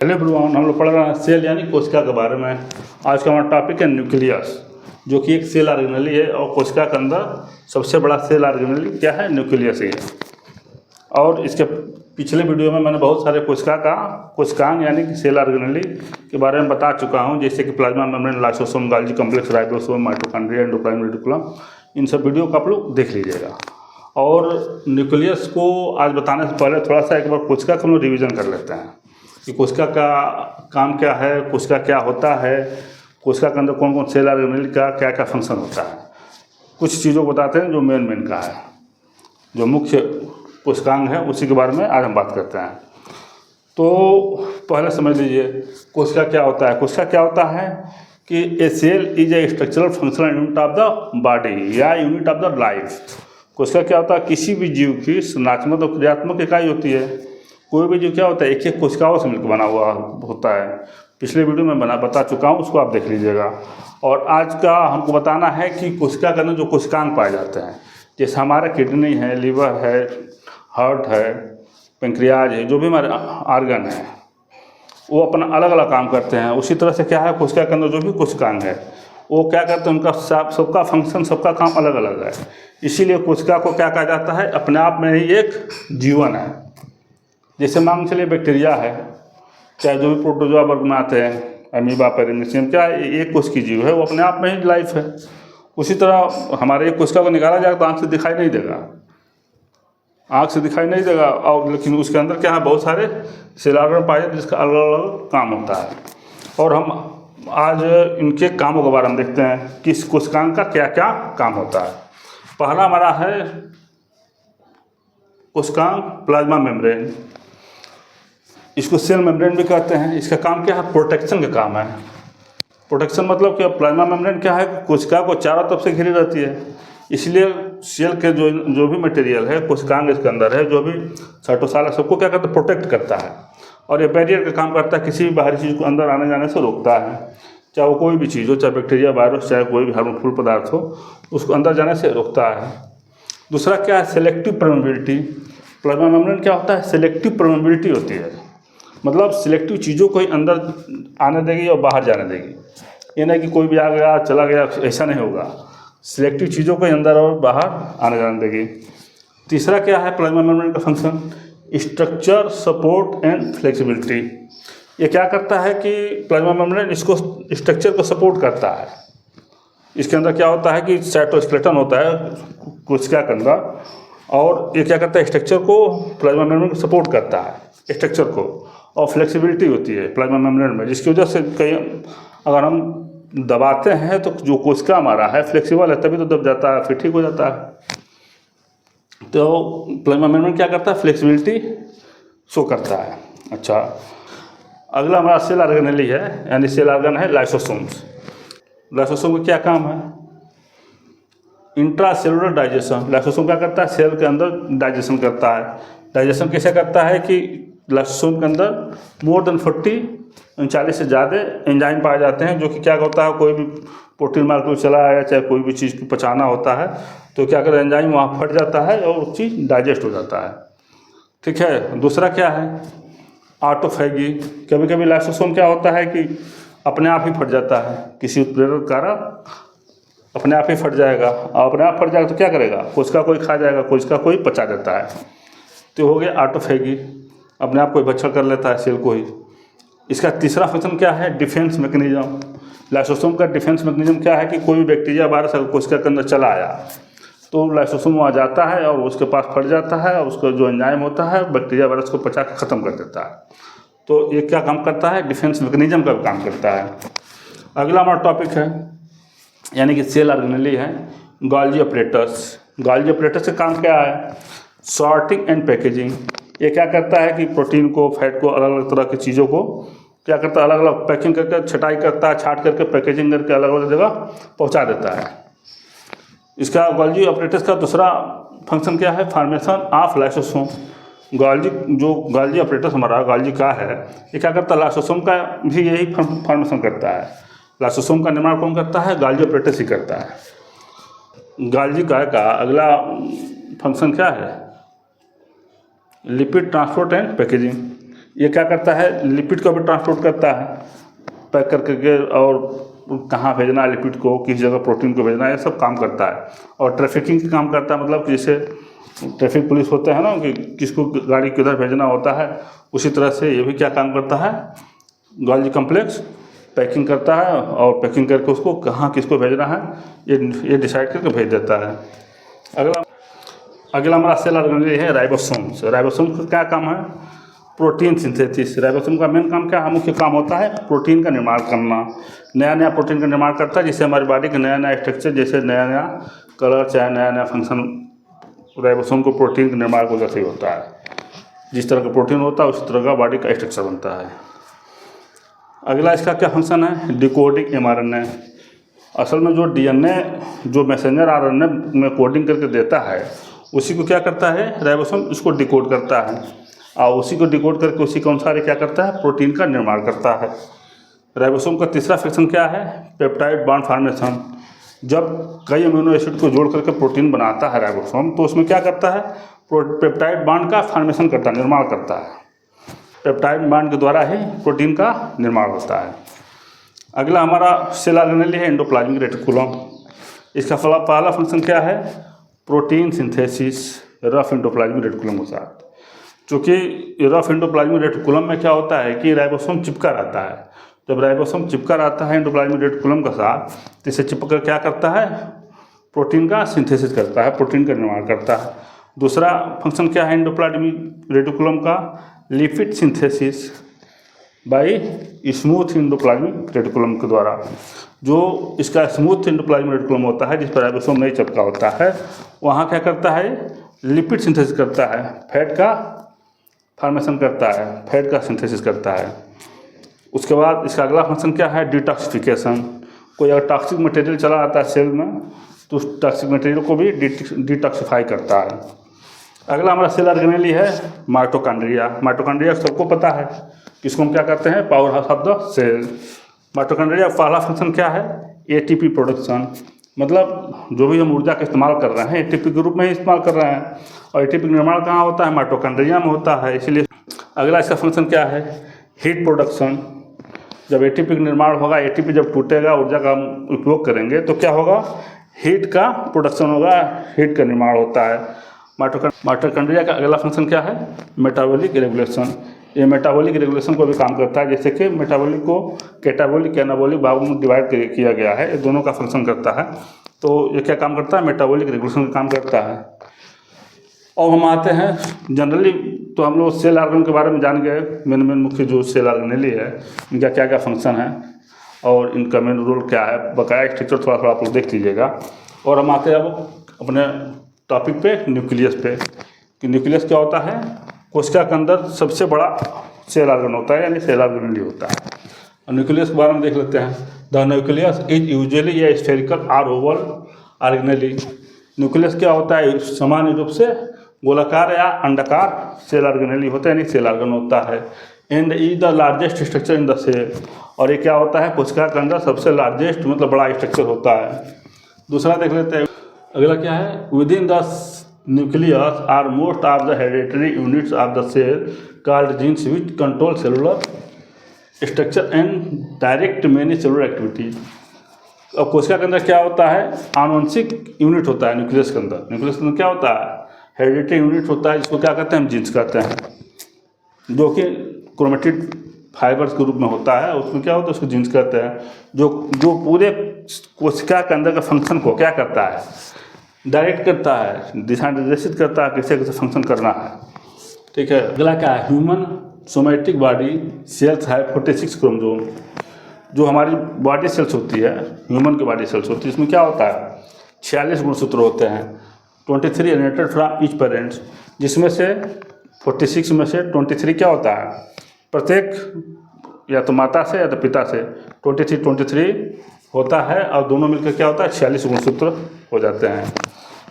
Hello everyone, हम लोग पढ़ रहे हैं सेल यानी कोशिका के बारे में। आज का हमारा टॉपिक है न्यूक्लियस, जो कि एक सेल ऑर्गेनेली है और कोशिका के अंदर सबसे बड़ा सेल ऑर्गेनेली क्या है? न्यूक्लियस ही है। और इसके पिछले वीडियो में मैंने बहुत सारे कोशिकांग यानी कि सेल ऑर्गेनेली के बारे में बता चुका हूँ, जैसे कि plasma membrane, lysosome, Golgi complex, ribosome, mitochondria, endocrine reticulum. इन सब वीडियो को आप लोग देख लीजिएगा। और न्यूक्लियस को आज बताने से पहले थोड़ा सा एक बार कोशिका का हम लोग रिविज़न कर लेते हैं कि कोशिका का काम क्या है, कोशिका क्या होता है, कोशिका के अंदर कौन कौन सेल ऑर्गेनेल का क्या क्या फंक्शन होता है। कुछ चीज़ों को बताते हैं जो मेन का है, जो मुख्य कोशिकांग है, उसी के बारे में आज हम बात करते हैं। तो पहले समझ लीजिए कोशिका क्या होता है। कोशिका क्या होता है कि a cell is a structural functional unit of the body या यूनिट ऑफ द लाइफ। कोशिका क्या होता है? किसी भी जीव की संरचनात्मक और क्रियात्मक इकाई होती है। कोई भी जीव क्या होता है? एक एक कोशिकाओं से मिलकर बना हुआ होता है। पिछले वीडियो में बता चुका हूँ, उसको आप देख लीजिएगा। और आज का हमको बताना है कि कोशिका के अंदर जो कोशिकांग पाए जाते हैं, जैसे हमारा किडनी है, लीवर है, हार्ट है, पेंक्रियाज है, जो भी हमारे आर्गन है वो अपना अलग अलग काम करते हैं। उसी तरह से क्या है, कोशिका के अंदर जो भी कोशिकांग है वो क्या करते हैं, उनका सबका फंक्शन, सबका काम अलग अलग है। इसीलिए कोशिका को क्या कहा जाता है? अपने आप में ही एक जीवन है। जैसे मान चलिए बैक्टीरिया है, चाहे जो भी प्रोटोजोआ वर्ग में आते हैं, अमीबा, पेरिमीशियम, क्या एक कोशिकीय जीव है, वो अपने आप में ही लाइफ है। उसी तरह हमारे एक कोशिका को निकाला जाएगा तो आँख से दिखाई नहीं देगा, आँख से दिखाई नहीं देगा, और लेकिन उसके अंदर क्या है, बहुत सारे सेल ऑर्गन पाए जाते हैं जिसका अलग अलग काम होता है। और हम आज इनके कामों के बारे में देखते हैं कि इस कोशिकांग का क्या क्या काम होता है। पहला हमारा है कोशिकांग प्लाज्मा मेम्ब्रेन। इसको सेल मेम्ब्रेन भी कहते हैं। इसका काम क्या है? प्रोटेक्शन का काम है। प्रोटेक्शन मतलब कि प्लाज्मा मेम्ब्रेन क्या है, कोशिका को चारों तरफ से घिरी रहती है। इसलिए सेल के जो भी मटेरियल है, कोशिकांग इसके अंदर है, जो भी साइटोस्केलेटन, सबको क्या करता है? प्रोटेक्ट करता है। और ये बैरियर का काम करता है, किसी भी बाहरी चीज़ को अंदर आने जाने से रोकता है। चाहे वो कोई भी चीज़ हो, चाहे बैक्टीरिया, वायरस, चाहे कोई भी हार्मफुल पदार्थ हो, उसको अंदर जाने से रोकता है। दूसरा क्या है? Selective permeability. प्लाज्मा मेम्ब्रेन क्या होता है? सेलेक्टिव परमेबिलिटी होती है, मतलब सिलेक्टिव चीज़ों को ही अंदर आने देगी और बाहर जाने देगी। ये नहीं कि कोई भी आ गया चला गया, ऐसा नहीं होगा। सिलेक्टिव चीज़ों को ही अंदर और बाहर आने जाने देगी। तीसरा क्या है प्लाज्मा मेम्ब्रेन का function? Structure, support and flexibility. ये क्या करता है कि प्लाज्मा मेम्ब्रेन इसको स्ट्रक्चर को सपोर्ट करता है। इसके अंदर क्या होता है कि साइटोस्केलेटन होता है कोशिका के अंदर, और ये क्या करता है? स्ट्रक्चर को, प्लाज्मा मेम्ब्रेन को सपोर्ट करता है स्ट्रक्चर को। और फ्लेक्सिबिलिटी होती है प्लाज्मा मेम्ब्रेन में, जिसकी वजह से कहीं अगर हम दबाते हैं तो जो कोशिका हमारा है फ्लेक्सिबल है, तभी तो दब जाता है, फिर ठीक हो जाता है। तो प्लाज्मा मेम्ब्रेन क्या करता है? फ्लेक्सिबिलिटी शो करता है। अच्छा, अगला हमारा सेल ऑर्गेनेली है, यानी सेल ऑर्गन है लाइसोसोम्स। लाइसोसोम का क्या काम है? Intra cellular digestion. लाइसोसोम क्या करता है? सेल के अंदर डाइजेशन करता है। डाइजेशन कैसे करता है कि लाइसोसोम के अंदर मोर देन 40 से ज़्यादा एंजाइम पाए जाते हैं, जो कि क्या होता है, कोई भी प्रोटीन मार्केट चला आया, चाहे कोई भी चीज़ को पचाना होता है तो क्या कर, एंजाइम वहाँ फट जाता है और वो चीज़ डाइजेस्ट हो जाता है। ठीक है। दूसरा क्या है? ऑटोफैगी। कभी कभी लाइसोसोम क्या होता है कि अपने आप ही फट जाता है, किसी उत्प्रेरक कारण अपने आप ही फट जाएगा। और अपने आप फट जाएगा तो क्या करेगा? कोशिका कोई खा जाएगा, कोशिका कोई पचा देता है। तो हो गया ऑटोफैगी, अपने आप कोई भक्षण कर लेता है सेल को ही। इसका तीसरा फंक्शन क्या है? Defence mechanism. लाइसोसोम का डिफेंस मैकेनिज्म क्या है कि कोई भी बैक्टीरिया, वायरस अगर कोशिका के अंदर चला आया तो लाइसोसोम वहाँ जाता है और उसके पास फट जाता है, और उसका जो एंजाइम होता है बैक्टीरिया वायरस को पचा के ख़त्म कर देता है। तो ये क्या काम करता है? डिफेंस मैकेनिज्म का काम करता है। अगला हमारा टॉपिक है, यानी कि सेल ऑर्गेनेली है, गोल्गी अपरेटस। गोल्गी अपरेटस का काम क्या है? Sorting and packaging. ये क्या करता है कि प्रोटीन को, फैट को, अलग अलग तरह की चीज़ों को क्या करता है? अलग अलग पैकिंग करके, छटाई करता है, छाट करके, पैकेजिंग करके अलग अलग जगह पहुंचा देता है। इसका गोल्गी अपरेटस का दूसरा फंक्शन क्या है? Formation of lysosome. Golgi apparatus हमारा गोल्गी का है, ये क्या करता है? लाइसोसोम का भी यही फॉर्मेशन करता है। लाइसोसोम का निर्माण कौन करता है? गोल्गी अपरेटस ही करता है। गोल्गी का अगला फंक्शन क्या है? Lipid transport and packaging. ये क्या करता है, लिपिड को भी ट्रांसपोर्ट करता है पैक करके, और कहाँ भेजना है लिपिड को, किस जगह प्रोटीन को भेजना है, ये सब काम करता है। और ट्रैफिकिंग का काम करता है, मतलब जैसे ट्रैफिक पुलिस होते हैं ना कि किसको गाड़ी किधर भेजना होता है, उसी तरह से ये भी क्या काम करता है, गोल्जी कॉम्प्लेक्स पैकिंग करता है और पैकिंग करके उसको कहाँ किसको भेजना है ये डिसाइड करके भेज देता है। अगला हमारा सेल ऑर्गेनेल है राइबोसोम्स। राइबोसोम्स का क्या काम है, प्रोटीन सिंथेसिस। राइबोसोम का मेन काम क्या है, मुख्य काम होता है प्रोटीन का निर्माण करना, नया नया प्रोटीन का निर्माण करता है, जिससे हमारी बॉडी का नया नया स्ट्रक्चर, जैसे नया नया कलर चाहे नया नया फंक्शन, राइबोसोम को प्रोटीन के निर्माण को जैसे ही होता है, जिस तरह का प्रोटीन होता है उस तरह का बॉडी का स्ट्रक्चर बनता है। अगला इसका क्या फंक्शन है, डिकोडिंग mRNA। असल में जो DNA जो मैसेंजर RNA में कोडिंग करके देता है, उसी को क्या करता है राइबोसोम, उसको डिकोड करता है, और उसी को डिकोड करके उसी के अनुसार क्या करता है, प्रोटीन का निर्माण करता है। राइबोसोम का तीसरा फंक्शन क्या है, पेप्टाइड बॉन्ड फॉर्मेशन। जब कई अमीनो एसिड को जोड़ करके प्रोटीन बनाता है राइबोसोम, तो उसमें क्या करता है, पेप्टाइड बॉन्ड का फॉर्मेशन करता है, निर्माण करता है। पेप्टाइड बॉन्ड के द्वारा ही प्रोटीन का निर्माण होता है। अगला हमारा सेल ऑर्गेनेल है एंडोप्लाज्मिक रेटिकुलम। इसका पहला फंक्शन क्या है, protein synthesis rough endoplasmic reticulum के साथ। चूँकि रफ एंडोप्लाज्मिक रेटिकुलम में क्या होता है कि राइबोसोम चिपका रहता है। जब राइबोसोम चिपका रहता है एंडोप्लाज्मिक रेटिकुलम के साथ, तो इसे चिपक कर क्या करता है, प्रोटीन का सिंथेसिस करता है, प्रोटीन का निर्माण करता है। दूसरा फंक्शन क्या है एंडोप्लाज्मिक रेटिकुलम का, lipid synthesis by smooth endoplasmic reticulum के द्वारा। जो इसका स्मूथ एंडोप्लाज्मिक रेटिकुलम होता है, जिस पर राइबोसोम नहीं चिपका होता है, वहाँ क्या करता है, लिपिड सिंथेसिस करता है, फैट का फॉर्मेशन करता है, फैट का सिंथेसिस करता है। उसके बाद इसका अगला फंक्शन क्या है, डिटॉक्सिफिकेशन। कोई अगर टॉक्सिक मटेरियल चला आता है सेल में, तो उस टॉक्सिक मटेरियल को भी डिटॉक्सिफाई करता है। अगला हमारा सेल ऑर्गेनेल है माइटोकॉन्ड्रिया। माइटोकॉन्ड्रिया सबको पता है, किसको हम क्या करते हैं, power house of the cell. Mitochondria का पहला फंक्शन क्या है, एटीपी प्रोडक्शन। मतलब जो भी हम ऊर्जा का इस्तेमाल कर रहे हैं एटीपी के रूप में ही इस्तेमाल कर रहे हैं, और एटीपी का निर्माण कहाँ होता है, माइटोकॉन्ड्रिया में होता है। इसलिए अगला इसका फंक्शन क्या है, हीट प्रोडक्शन। जब एटीपी का निर्माण होगा, एटीपी जब टूटेगा, ऊर्जा का हम उपयोग करेंगे, तो क्या होगा, हीट का प्रोडक्शन होगा, हीट का निर्माण होता है। माइटोकॉन्ड्रिया का अगला फंक्शन क्या है, मेटाबॉलिक रेगुलेशन। ये मेटाबॉलिक रेगुलेशन को भी काम करता है, जैसे कि मेटाबॉलिक को कैटाबॉलिक एनाबॉलिक भागों में डिवाइड किया गया है, ये दोनों का फंक्शन करता है। तो ये क्या काम करता है, मेटाबॉलिक रेगुलेशन का काम करता है। और हम आते हैं जनरली, तो हम लोग सेल ऑर्गन के बारे में जान गए, मेन मुख्य जो सेल ऑर्गेनेल है इनका क्या क्या फंक्शन है और इनका मेन रोल क्या है, बकाया स्ट्रक्चर थोड़ा थोड़ा आप लोग देख लीजिएगा। और हम आते हैं अब अपने टॉपिक पे, न्यूक्लियस पे, कि न्यूक्लियस क्या होता है, कोशिका के अंदर सबसे बड़ा सेल ऑर्गन होता है, यानी सेल ऑर्गेनेल होता है। और न्यूक्लियस के बारे में देख लेते हैं। द न्यूक्लियस इज यूजुअली या spherical or oval organelle. Nucleus क्या होता है, सामान्य रूप से गोलाकार या अंडाकार सेल ऑर्गेनेल होता है, यानी सेल ऑर्गन होता है। And is the largest structure in the cell. और ये क्या होता है, कोशिका के अंदर सबसे लार्जेस्ट मतलब बड़ा स्ट्रक्चर होता है। दूसरा देख लेते हैं, अगला क्या है, within the nucleus are most of the hereditary units of the cell called genes which control cellular structure and direct many cellular activity. अब कोशिका के अंदर क्या होता है, आनुवंशिक यूनिट होता है न्यूक्लियस के अंदर। न्यूक्लियस के अंदर क्या होता है, हेरिडिटरी यूनिट होता है, जिसको क्या कहते हैं, हम जीन्स कहते हैं, जो कि क्रोमेटिड फाइबर्स के रूप में होता है। उसमें क्या होता है, उसको जीन्स कहते हैं, जो पूरे कोशिका के अंदर के फंक्शन को क्या करता है, डायरेक्ट करता है, दिशा निर्देशित करता है, कैसे कैसे फंक्शन करना है। ठीक है। अगला क्या है, ह्यूमन सोमैटिक बॉडी सेल्स है 46 क्रोमोसोम। जो हमारी बॉडी सेल्स होती है, ह्यूमन की बॉडी सेल्स होती है, इसमें क्या होता है, 46 गुणसूत्र होते हैं, 23 जनरेटेड फ्रॉम ईच पेरेंट्स, जिसमें से 46 में से 23 क्या होता है, प्रत्येक या तो माता से या तो पिता से 23 होता है, और दोनों मिलकर क्या होता है, 46 गुणसूत्र हो जाते हैं।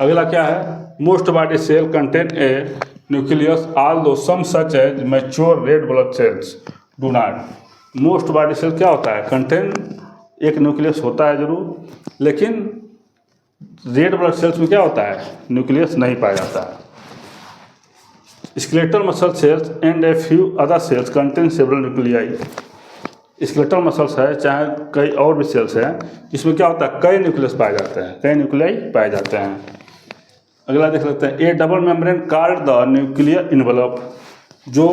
अगला क्या है, most body cell contain a nucleus although some such as mature red blood cells do not. Most body cell क्या होता है, कंटेन एक न्यूक्लियस होता है जरूर, लेकिन रेड ब्लड सेल्स में क्या होता है, न्यूक्लियस नहीं पाया जाता है। Skeletal muscle cells and a few other sales contain several nuclei. Skeletal muscles है चाहे कई और भी सेल्स हैं जिसमें क्या होता है, कई न्यूक्लियस पाए जाते हैं, कई न्यूक्लियाई पाए जाते हैं। अगला देख लेते हैं, A double membrane card the nuclear envelope. जो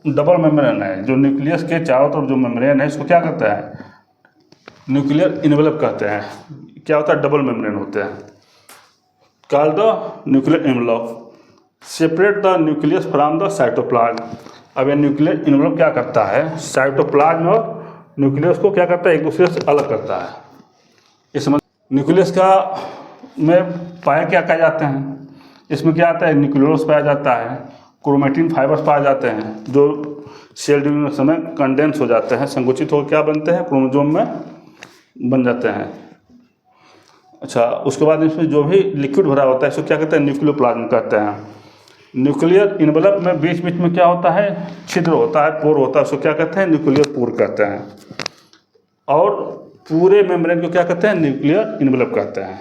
डबल मेम्ब्रेन है, जो न्यूक्लियस के चारों तरफ जो मेम्ब्रेन है, इसको क्या कहता है, न्यूक्लियर इन्वेलप कहते हैं। क्या होता है, डबल मेम्ब्रेन होते हैं। Card the nuclear envelope separate the nucleus from the cytoplasm. अब ये न्यूक्लियर इन्वेलप क्या करता है, साइटोप्लाज्म और न्यूक्लियस को क्या करता है, एक दूसरे से अलग करता है। इस न्यूक्लियस का में पाए क्या कहा जाते हैं, इसमें क्या आता है, न्यूक्लियोलस पाया जाता है, क्रोमेटिन फाइबर्स पाए जाते हैं जो सेल डिवीजन के समय कंडेंस हो जाते हैं, संकुचित होकर क्या बनते हैं, क्रोमोसोम में बन जाते हैं। अच्छा, उसके बाद इसमें जो भी लिक्विड भरा होता है इसको क्या कहते हैं, न्यूक्लियोप्लाज्म कहते हैं। न्यूक्लियर इन्वेलप में बीच बीच में क्या होता है, छिद्र होता है, पोर होता है, उसको क्या कहते हैं, न्यूक्लियर पोर कहते हैं। और पूरे मेम्ब्रेन को क्या कहते हैं, न्यूक्लियर इन्वेलप कहते हैं।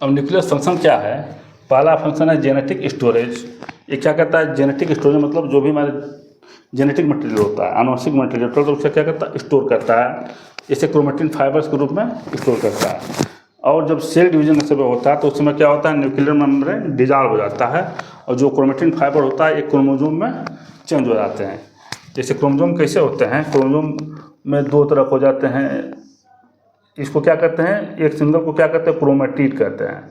अब न्यूक्लियर फंक्शन क्या है, पहला फंक्शन है जेनेटिक स्टोरेज। ये क्या करता है, जेनेटिक स्टोरेज मतलब जो भी हमारे जेनेटिक मटेरियल होता है, आनुवंशिक मटेरियल तो उसका क्या करता है, स्टोर करता है। इसे क्रोमेटिन फाइबर्स के रूप में स्टोर करता है। और जब सेल डिवीजन का समय होता है तो उस समय क्या होता है, न्यूक्लियर मेम्ब्रेन डिजॉल्व हो जाता है और जो क्रोमेटिन फाइबर होता है एक क्रोमोसोम में चेंज हो जाते हैं। जैसे क्रोमोसोम कैसे होते हैं, क्रोमोसोम में दो तरफ हो जाते हैं, इसको क्या कहते हैं, एक सिंगल को क्या कहते हैं, क्रोमेटिड कहते हैं,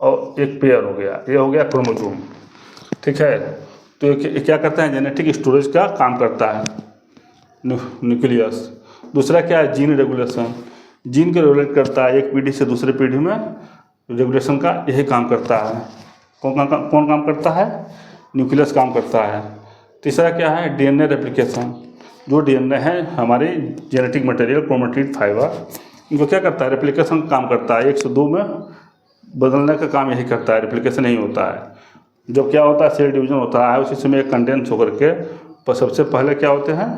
और एक पेयर हो गया, ये हो गया क्रोमोसोम। ठीक है, तो ये क्या करता है, जेनेटिक स्टोरेज का काम करता है न्यूक्लियस। दूसरा क्या है, जीन रेगुलेशन, जीन को रेगुलेट करता है, एक पीढ़ी से दूसरे पीढ़ी में रेगुलेशन का यही काम करता है। कौन काम करता है, न्यूक्लियस काम करता है। तीसरा क्या है, डीएनए रेप्लिकेशन, जो डीएनए है हमारी जेनेटिक मटेरियल क्रोमेटिड फाइबर, इनको क्या करता है, रेप्लिकेशन काम करता है, 1 से 2 में बदलने का काम यही करता है, रेप्लिकेशन नहीं होता है। जब क्या होता है, सेल डिवीजन होता है, उसी समय कंडेंस होकर के पर सबसे पहले क्या होते हैं,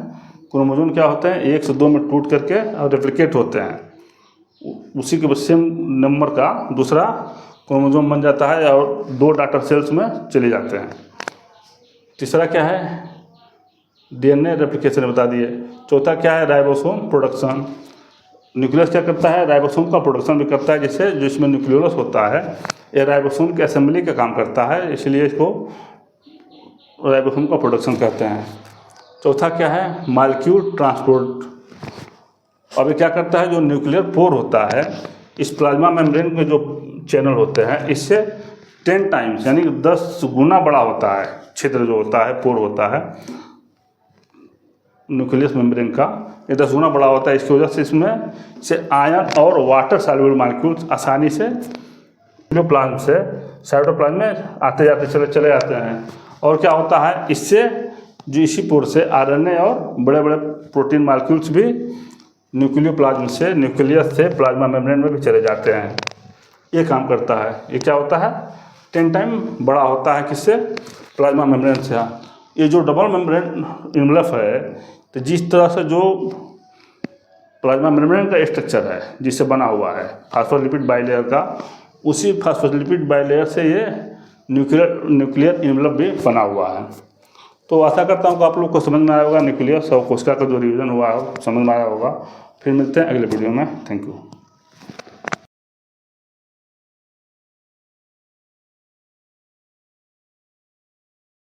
क्रोमोसोम क्या होते हैं, 1 से 2 में टूट करके और रेप्लिकेट होते हैं, उसी के सेम नंबर का दूसरा क्रोमोसोम बन जाता है और 2 डॉटर सेल्स में चले जाते हैं। तीसरा क्या है, डीएनए रेप्लिकेशन बता दिए। चौथा क्या है, राइबोसोम प्रोडक्शन। न्यूक्लियस क्या करता है, राइबोसोम का प्रोडक्शन भी करता है, जिससे जिसमें न्यूक्लियोलस होता है ये राइबोसोम के असेंबली का काम करता है, इसलिए इसको राइबोसोम का प्रोडक्शन कहते हैं। चौथा क्या है, मॉलिक्यूल ट्रांसपोर्ट। अब ये क्या करता है, जो न्यूक्लियर पोर होता है, इस प्लाज्मा मेम्ब्रेन के जो चैनल होते हैं इससे 10 टाइम्स यानी 10 गुना बड़ा होता है, छिद्र जो होता है, पोर होता है न्यूक्लियस मेम्ब्रेन का, ये 10 गुना बड़ा होता है। इसकी वजह से इसमें से आयन और वाटर सॉल्युबल मॉलिक्यूल्स आसानी से प्लाज्मा से साइटोप्लाज्म में आते जाते चले जाते हैं। और क्या होता है, इससे जो इसी पोर से आरएनए और बड़े बड़े प्रोटीन मॉलिक्यूल्स भी न्यूक्लियोप्लाज्म से, न्यूक्लियस से प्लाज्मा मेम्ब्रेन में भी चले जाते हैं। ये काम करता है। ये क्या होता है, 10 टाइम बड़ा होता है, किससे, प्लाज्मा मेम्ब्रेन से। ये जो डबल मेम्ब्रेन इन्वेलप है, तो जिस तरह से जो प्लाज्मा मेम्ब्रेन का स्ट्रक्चर है जिससे बना हुआ है फॉस्फोलिपिड बाइलेयर का, उसी फॉस्फोलिपिड बाइलेयर से ये न्यूक्लियर इन्वेलप भी बना हुआ है। तो आशा करता हूँ कि आप लोग को समझ में आया होगा, न्यूक्लियस और कोशिका का जो रिवीजन हुआ है समझ में आया होगा। फिर मिलते हैं अगले वीडियो में। Thank you.